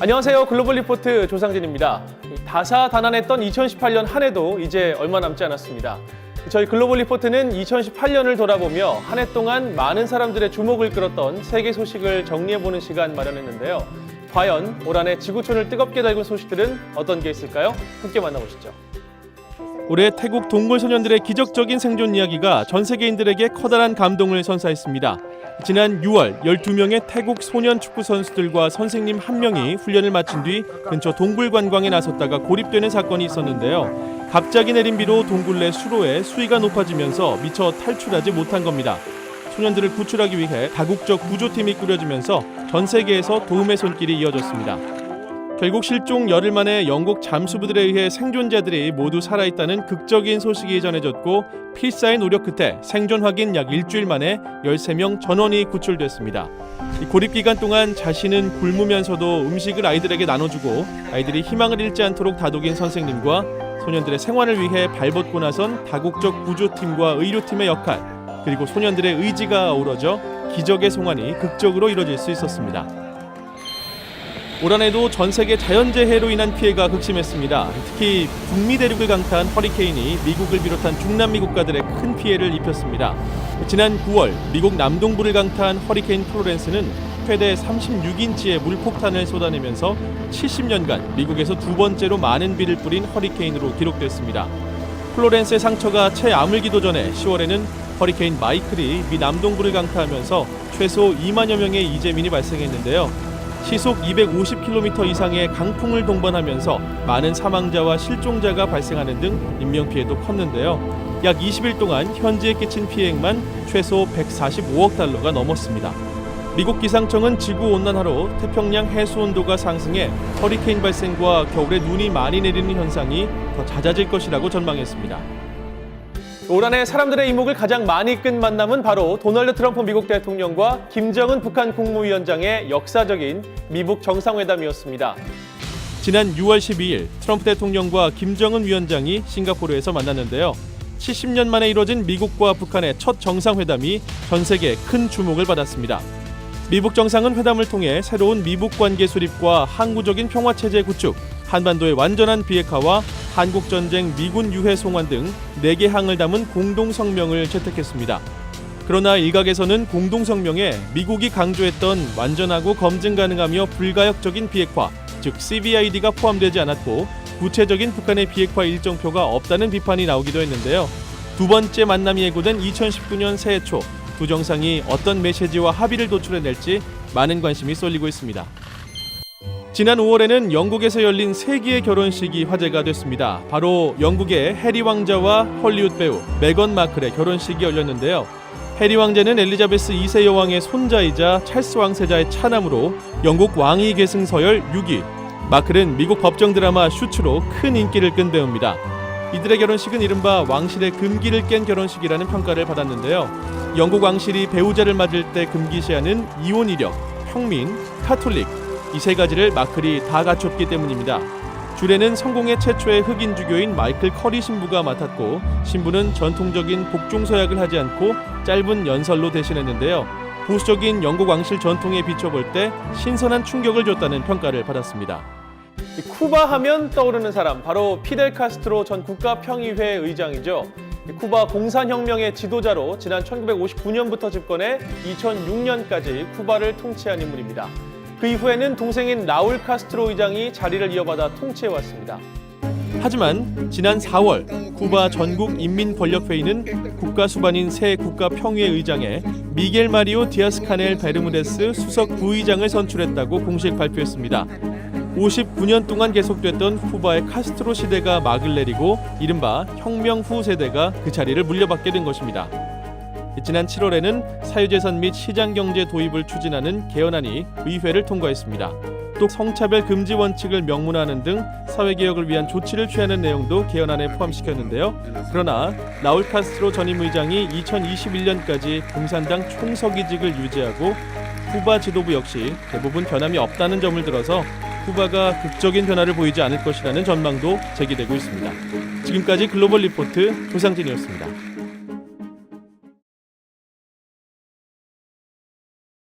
안녕하세요. 글로벌 리포트 조상진입니다. 다사다난했던 2018년 한 해도 이제 얼마 남지 않았습니다. 저희 글로벌 리포트는 2018년을 돌아보며 한 해 동안 많은 사람들의 주목을 끌었던 세계 소식을 정리해보는 시간 마련했는데요. 과연 올 한 해 지구촌을 뜨겁게 달군 소식들은 어떤 게 있을까요? 함께 만나보시죠. 올해 태국 동물 소년들의 기적적인 생존 이야기가 전 세계인들에게 커다란 감동을 선사했습니다. 지난 6월 12명의 태국 소년 축구 선수들과 선생님 1명이 훈련을 마친 뒤 근처 동굴 관광에 나섰다가 고립되는 사건이 있었는데요. 갑자기 내린 비로 동굴 내 수로에 수위가 높아지면서 미처 탈출하지 못한 겁니다. 소년들을 구출하기 위해 다국적 구조팀이 꾸려지면서 전 세계에서 도움의 손길이 이어졌습니다. 결국 실종 열흘 만에 영국 잠수부들에 의해 생존자들이 모두 살아있다는 극적인 소식이 전해졌고 필사의 노력 끝에 생존 확인 약 일주일 만에 13명 전원이 구출됐습니다. 고립 기간 동안 자신은 굶으면서도 음식을 아이들에게 나눠주고 아이들이 희망을 잃지 않도록 다독인 선생님과 소년들의 생활을 위해 발벗고 나선 다국적 구조팀과 의료팀의 역할, 그리고 소년들의 의지가 어우러져 기적의 송환이 극적으로 이뤄질 수 있었습니다. 올 한 해도 전 세계 자연재해로 인한 피해가 극심했습니다. 특히 북미 대륙을 강타한 허리케인이 미국을 비롯한 중남미 국가들에 큰 피해를 입혔습니다. 지난 9월 미국 남동부를 강타한 허리케인 플로렌스는 최대 36인치의 물폭탄을 쏟아내면서 70년간 미국에서 두 번째로 많은 비를 뿌린 허리케인으로 기록됐습니다. 플로렌스의 상처가 채 아물기도 전에 10월에는 허리케인 마이클이 미 남동부를 강타하면서 최소 2만여 명의 이재민이 발생했는데요. 시속 250km 이상의 강풍을 동반하면서 많은 사망자와 실종자가 발생하는 등 인명피해도 컸는데요. 약 20일 동안 현지에 끼친 피해액만 최소 145억 달러가 넘었습니다. 미국 기상청은 지구온난화로 태평양 해수온도가 상승해 허리케인 발생과 겨울에 눈이 많이 내리는 현상이 더 잦아질 것이라고 전망했습니다. 올 한 해 사람들의 이목을 가장 많이 끈 만남은 바로 도널드 트럼프 미국 대통령과 김정은 북한 국무위원장의 역사적인 미북 정상회담이었습니다. 지난 6월 12일 트럼프 대통령과 김정은 위원장이 싱가포르에서 만났는데요. 70년 만에 이뤄진 미국과 북한의 첫 정상회담이 전 세계에 큰 주목을 받았습니다. 미북 정상은 회담을 통해 새로운 미북 관계 수립과 항구적인 평화체제 구축, 한반도의 완전한 비핵화와 한국전쟁 미군 유해 송환 등 4개 항을 담은 공동성명을 채택했습니다. 그러나 일각에서는 공동성명에 미국이 강조했던 완전하고 검증 가능하며 불가역적인 비핵화, 즉 CVID가 포함되지 않았고 구체적인 북한의 비핵화 일정표가 없다는 비판이 나오기도 했는데요. 두 번째 만남이 예고된 2019년 새해 초 두 정상이 어떤 메시지와 합의를 도출해낼지 많은 관심이 쏠리고 있습니다. 지난 5월에는 영국에서 열린 세기의 결혼식이 화제가 됐습니다. 바로 영국의 해리 왕자와 헐리우드 배우 메건 마클의 결혼식이 열렸는데요. 해리 왕자는 엘리자베스 2세 여왕의 손자이자 찰스 왕세자의 차남으로 영국 왕위 계승 서열 6위, 마클은 미국 법정 드라마 슈츠로 큰 인기를 끈 배우입니다. 이들의 결혼식은 이른바 왕실의 금기를 깬 결혼식이라는 평가를 받았는데요. 영국 왕실이 배우자를 맞을 때 금기시하는 이혼 이력, 평민, 카톨릭 이 세 가지를 마클이 다 갖췄기 때문입니다. 주례는 성공의 최초의 흑인 주교인 마이클 커리 신부가 맡았고 신부는 전통적인 복종 서약을 하지 않고 짧은 연설로 대신했는데요. 보수적인 영국 왕실 전통에 비춰볼 때 신선한 충격을 줬다는 평가를 받았습니다. 쿠바 하면 떠오르는 사람, 바로 피델 카스트로 전 국가평의회 의장이죠. 쿠바 공산혁명의 지도자로 지난 1959년부터 집권해 2006년까지 쿠바를 통치한 인물입니다. 그 이후에는 동생인 라울 카스트로 의장이 자리를 이어받아 통치해왔습니다. 하지만 지난 4월 쿠바 전국인민권력회의는 국가수반인 새 국가평의회 의장에 미겔 마리오 디아스 카넬 베르무데스 수석 부의장을 선출했다고 공식 발표했습니다. 59년 동안 계속됐던 쿠바의 카스트로 시대가 막을 내리고 이른바 혁명 후 세대가 그 자리를 물려받게 된 것입니다. 지난 7월에는 사유재산 및 시장경제 도입을 추진하는 개헌안이 의회를 통과했습니다. 또 성차별 금지 원칙을 명문화하는 등 사회개혁을 위한 조치를 취하는 내용도 개헌안에 포함시켰는데요. 그러나 라울 카스트로 전임 의장이 2021년까지 공산당 총서기직을 유지하고 쿠바 지도부 역시 대부분 변함이 없다는 점을 들어서 쿠바가 극적인 변화를 보이지 않을 것이라는 전망도 제기되고 있습니다. 지금까지 글로벌 리포트 조상진이었습니다.